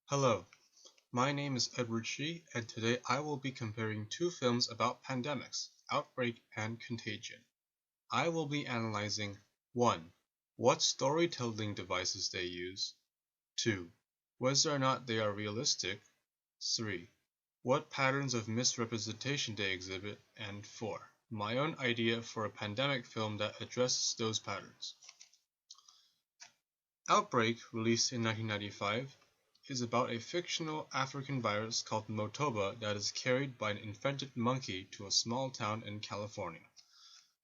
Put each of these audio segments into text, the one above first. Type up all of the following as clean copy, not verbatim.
Hello, my name is Edward Shi, and today I will be comparing two films about pandemics, Outbreak and Contagion. I will be analyzing 1. What storytelling devices they use, 2. Whether or not they are realistic, 3. What patterns of misrepresentation they exhibit, and 4. My own idea for a pandemic film that addresses those patterns. Outbreak, released in 1995, is about a fictional African virus called Motoba that is carried by an infected monkey to a small town in California.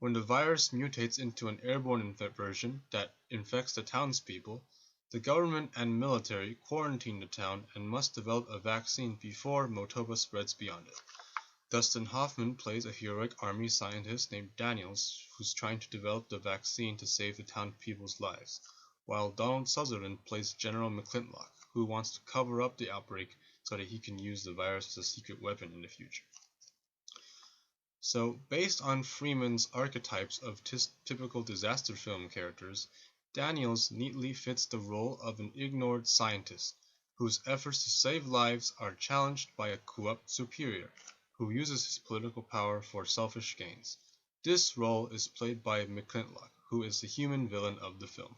When the virus mutates into an airborne version that infects the townspeople, the government and military quarantine the town and must develop a vaccine before Motoba spreads beyond it. Dustin Hoffman plays a heroic army scientist named Daniels who's trying to develop the vaccine to save the townspeople's lives, while Donald Sutherland plays General McClintock, who wants to cover up the outbreak so that he can use the virus as a secret weapon in the future. So, based on Freeman's archetypes of typical disaster film characters, Daniels neatly fits the role of an ignored scientist whose efforts to save lives are challenged by a corrupt superior who uses his political power for selfish gains. This role is played by McClintock, who is the human villain of the film.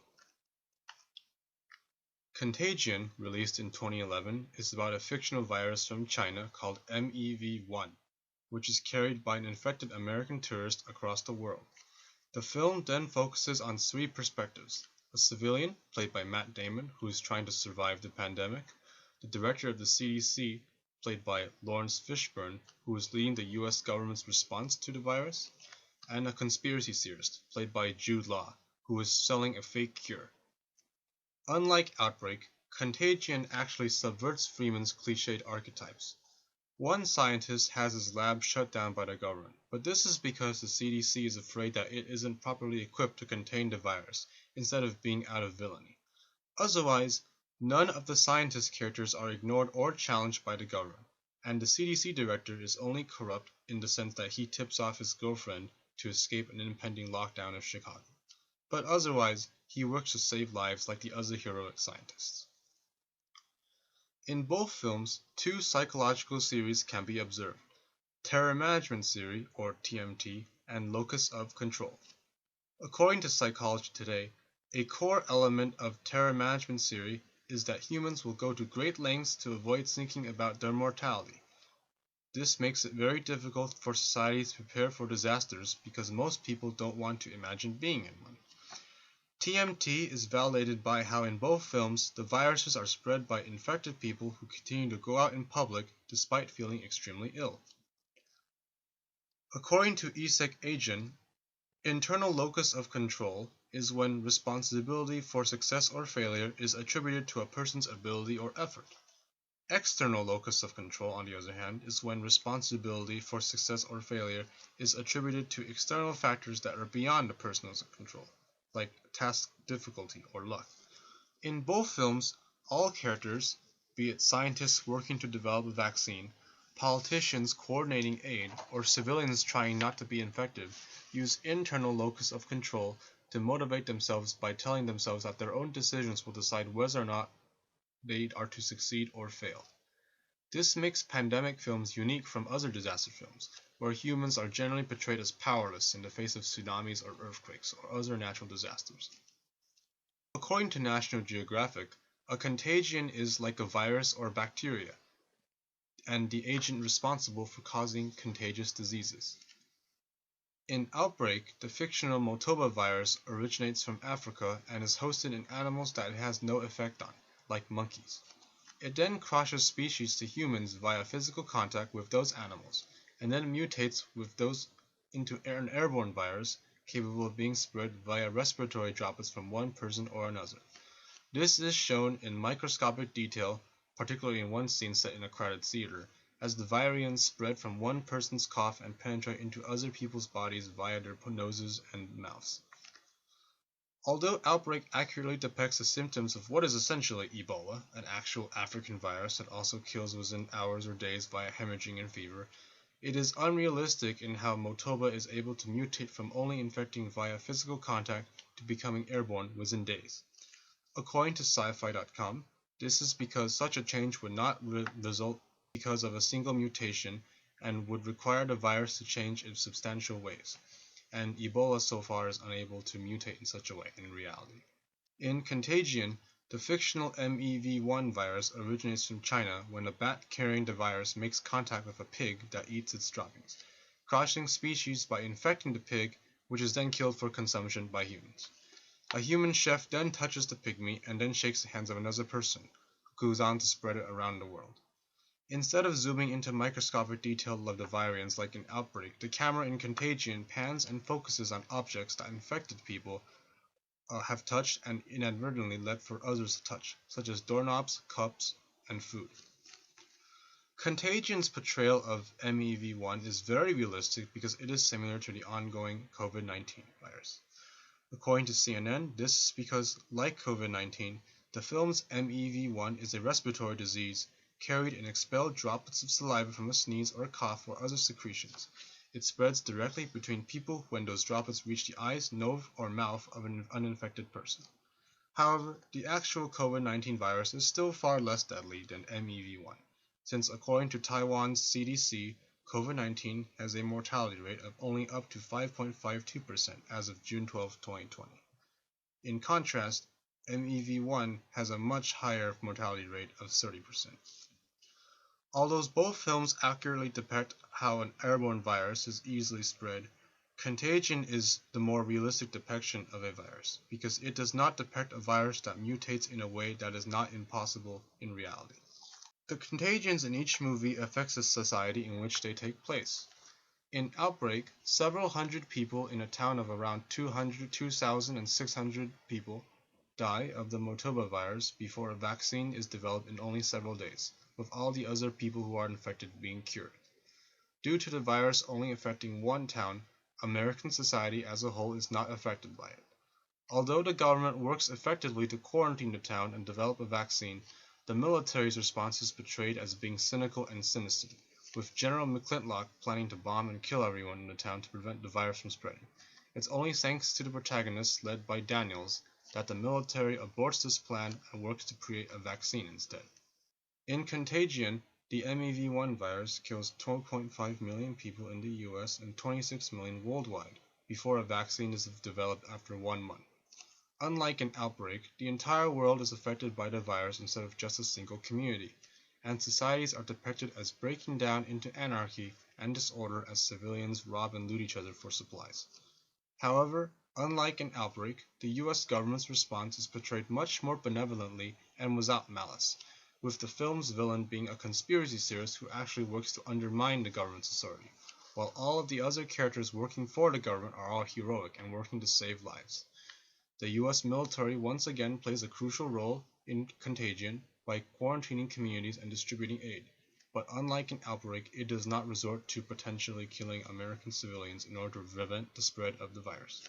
Contagion, released in 2011, is about a fictional virus from China called MEV-1, which is carried by an infected American tourist across the world. The film then focuses on three perspectives: a civilian, played by Matt Damon, who is trying to survive the pandemic; the director of the CDC, played by Lawrence Fishburne, who is leading the US government's response to the virus; and a conspiracy theorist, played by Jude Law, who is selling a fake cure. Unlike Outbreak, Contagion actually subverts Freeman's cliched archetypes. One scientist has his lab shut down by the government, but this is because the CDC is afraid that it isn't properly equipped to contain the virus, instead of being out of villainy. Otherwise, none of the scientist characters are ignored or challenged by the government, and the CDC director is only corrupt in the sense that he tips off his girlfriend to escape an impending lockdown of Chicago. But otherwise, he works to save lives like the other heroic scientists. In both films, two psychological theories can be observed: Terror Management Theory, or TMT, and Locus of Control. According to Psychology Today, a core element of terror management theory is that humans will go to great lengths to avoid thinking about their mortality. This makes it very difficult for society to prepare for disasters because most people don't want to imagine being in one. TMT is validated by how in both films the viruses are spread by infected people who continue to go out in public despite feeling extremely ill. According to Isaac Agen, internal locus of control is when responsibility for success or failure is attributed to a person's ability or effort. External locus of control, on the other hand, is when responsibility for success or failure is attributed to external factors that are beyond the person's control, like task difficulty or luck. In both films, all characters, be it scientists working to develop a vaccine, politicians coordinating aid, or civilians trying not to be infected, use internal locus of control to motivate themselves by telling themselves that their own decisions will decide whether or not they are to succeed or fail. This makes pandemic films unique from other disaster films, where humans are generally portrayed as powerless in the face of tsunamis or earthquakes or other natural disasters. According to National Geographic, a contagion is like a virus or bacteria, and the agent responsible for causing contagious diseases. In Outbreak, the fictional Motoba virus originates from Africa and is hosted in animals that it has no effect on, like monkeys. It then crosses species to humans via physical contact with those animals, and then mutates with those into an airborne virus capable of being spread via respiratory droplets from one person or another. This is shown in microscopic detail, particularly in one scene set in a crowded theater, as the virions spread from one person's cough and penetrate into other people's bodies via their noses and mouths. Although Outbreak accurately depicts the symptoms of what is essentially Ebola, an actual African virus that also kills within hours or days via hemorrhaging and fever, it is unrealistic in how Motoba is able to mutate from only infecting via physical contact to becoming airborne within days. According to Sci-Fi.com, This is because such a change would not result because of a single mutation and would require the virus to change in substantial ways, and Ebola so far is unable to mutate in such a way in reality. In Contagion, the fictional MEV1 virus originates from China when a bat carrying the virus makes contact with a pig that eats its droppings, crossing species by infecting the pig, which is then killed for consumption by humans. A human chef then touches the pig meat and then shakes the hands of another person, who goes on to spread it around the world. Instead of zooming into microscopic detail of the variants like in Outbreak, the camera in Contagion pans and focuses on objects that infected people have touched and inadvertently led for others to touch, such as doorknobs, cups, and food. Contagion's portrayal of MEV1 is very realistic because it is similar to the ongoing COVID-19 virus. According to CNN, this is because, like COVID-19, the film's MEV1 is a respiratory disease carried in expelled droplets of saliva from a sneeze or a cough or other secretions. It spreads directly between people when those droplets reach the eyes, nose, or mouth of an uninfected person. However, the actual COVID-19 virus is still far less deadly than MEV1, since according to Taiwan's CDC, COVID-19 has a mortality rate of only up to 5.52% as of June 12, 2020. In contrast, MEV1 has a much higher mortality rate of 30%. Although both films accurately depict how an airborne virus is easily spread, Contagion is the more realistic depiction of a virus, because it does not depict a virus that mutates in a way that is not impossible in reality. The contagions in each movie affects the society in which they take place. In Outbreak, several hundred people in a town of around 2,600 people die of the Motoba virus before a vaccine is developed in only several days, with all the other people who are infected being cured. Due to the virus only affecting one town, American society as a whole is not affected by it. Although the government works effectively to quarantine the town and develop a vaccine, the military's response is portrayed as being cynical and sinister, with General McClintock planning to bomb and kill everyone in the town to prevent the virus from spreading. It's only thanks to the protagonists, led by Daniels, that the military aborts this plan and works to create a vaccine instead. In Contagion, the MEV1 virus kills 12.5 million people in the US and 26 million worldwide before a vaccine is developed after 1 month. Unlike an outbreak, the entire world is affected by the virus instead of just a single community, and societies are depicted as breaking down into anarchy and disorder as civilians rob and loot each other for supplies. However, unlike an outbreak, the US government's response is portrayed much more benevolently and without malice, with the film's villain being a conspiracy theorist who actually works to undermine the government's authority, while all of the other characters working for the government are all heroic and working to save lives. The US military once again plays a crucial role in Contagion by quarantining communities and distributing aid, but unlike an outbreak, it does not resort to potentially killing American civilians in order to prevent the spread of the virus.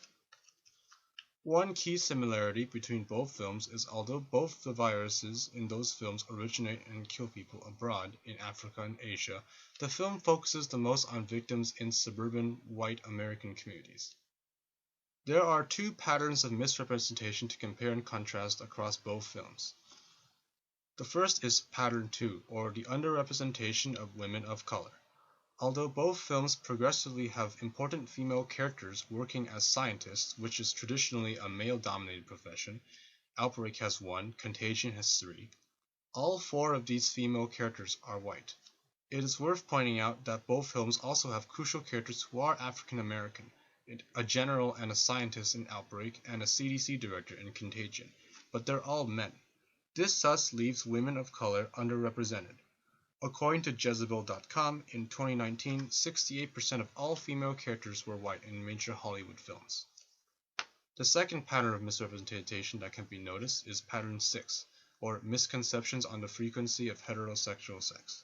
One key similarity between both films is although both the viruses in those films originate and kill people abroad in Africa and Asia, the film focuses the most on victims in suburban white American communities. There are two patterns of misrepresentation to compare and contrast across both films. The first is Pattern 2, or the underrepresentation of women of color. Although both films progressively have important female characters working as scientists, which is traditionally a male-dominated profession, Outbreak has 1, Contagion has 3. All 4 of these female characters are white. It is worth pointing out that both films also have crucial characters who are African American, a general and a scientist in Outbreak, and a CDC director in Contagion, but they're all men. This thus leaves women of color underrepresented. According to Jezebel.com, in 2019, 68% of all female characters were white in major Hollywood films. The second pattern of misrepresentation that can be noticed is Pattern 6, or misconceptions on the frequency of heterosexual sex.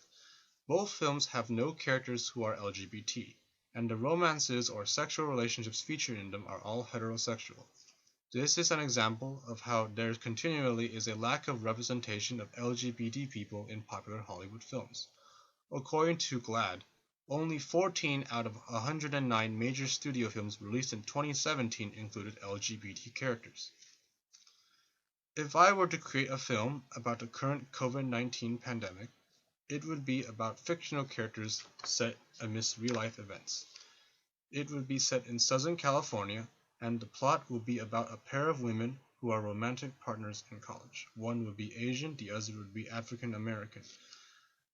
Both films have no characters who are LGBT, and the romances or sexual relationships featured in them are all heterosexual. This is an example of how there continually is a lack of representation of LGBT people in popular Hollywood films. According to GLAAD, only 14 out of 109 major studio films released in 2017 included LGBT characters. If I were to create a film about the current COVID-19 pandemic, it would be about fictional characters set amidst real-life events. It would be set in Southern California, and the plot will be about a pair of women who are romantic partners in college. One would be Asian, the other would be African American.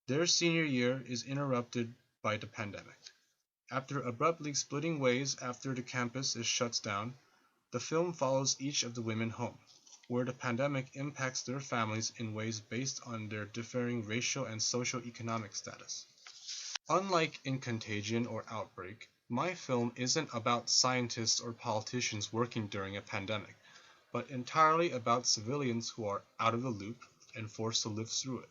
Their senior year is interrupted by the pandemic. After abruptly splitting ways after the campus is shut down, the film follows each of the women home, where the pandemic impacts their families in ways based on their differing racial and socio-economic status. Unlike in Contagion or Outbreak, my film isn't about scientists or politicians working during a pandemic, but entirely about civilians who are out of the loop and forced to live through it.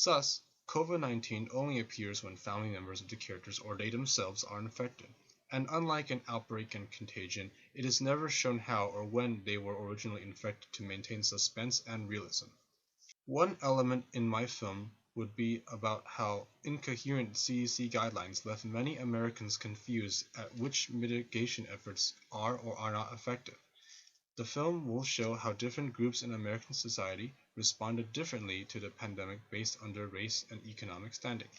Thus, COVID-19 only appears when family members of the characters or they themselves are infected, and unlike an Outbreak and Contagion, it is never shown how or when they were originally infected to maintain suspense and realism. One element in my film would be about how incoherent CDC guidelines left many Americans confused at which mitigation efforts are or are not effective. The film will show how different groups in American society responded differently to the pandemic based on their race and economic standing.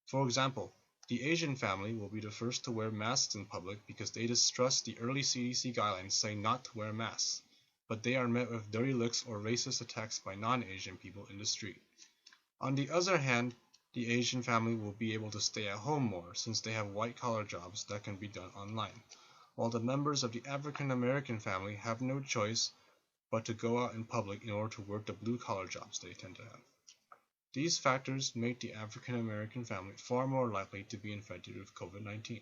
For example, the Asian family will be the first to wear masks in public because they distrust the early CDC guidelines saying not to wear masks, but they are met with dirty looks or racist attacks by non-Asian people in the street. On the other hand, the Asian family will be able to stay at home more since they have white-collar jobs that can be done online, while the members of the African American family have no choice but to go out in public in order to work the blue-collar jobs they tend to have. These factors make the African American family far more likely to be infected with COVID-19.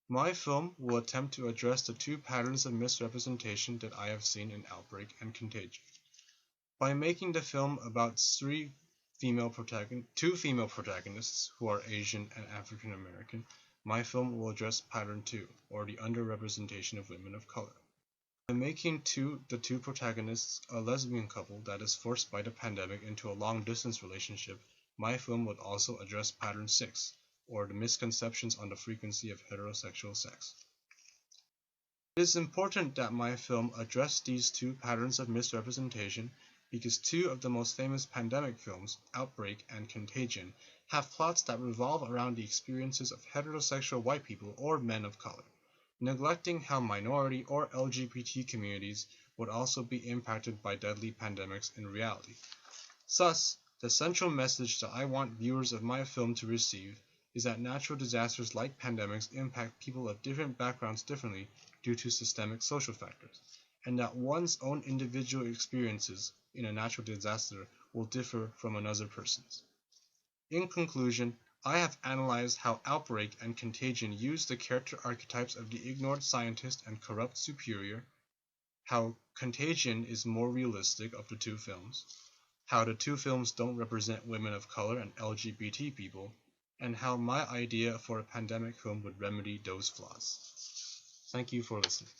My film will attempt to address the two patterns of misrepresentation that I have seen in Outbreak and Contagion. By making the film about two female protagonists who are Asian and African American, my film will address pattern 2, or the underrepresentation of women of color. By making the two protagonists a lesbian couple that is forced by the pandemic into a long-distance relationship, my film would also address pattern 6, or the misconceptions on the frequency of heterosexual sex. It is important that my film address these two patterns of misrepresentation because two of the most famous pandemic films, Outbreak and Contagion, have plots that revolve around the experiences of heterosexual white people or men of color, neglecting how minority or LGBT communities would also be impacted by deadly pandemics in reality. Thus, the central message that I want viewers of my film to receive is that natural disasters like pandemics impact people of different backgrounds differently due to systemic social factors, and that one's own individual experiences in a natural disaster will differ from another person's. In conclusion, I have analyzed how Outbreak and Contagion use the character archetypes of the ignored scientist and corrupt superior, how Contagion is more realistic of the two films, how the two films don't represent women of color and LGBT people, and how my idea for a pandemic film would remedy those flaws. Thank you for listening.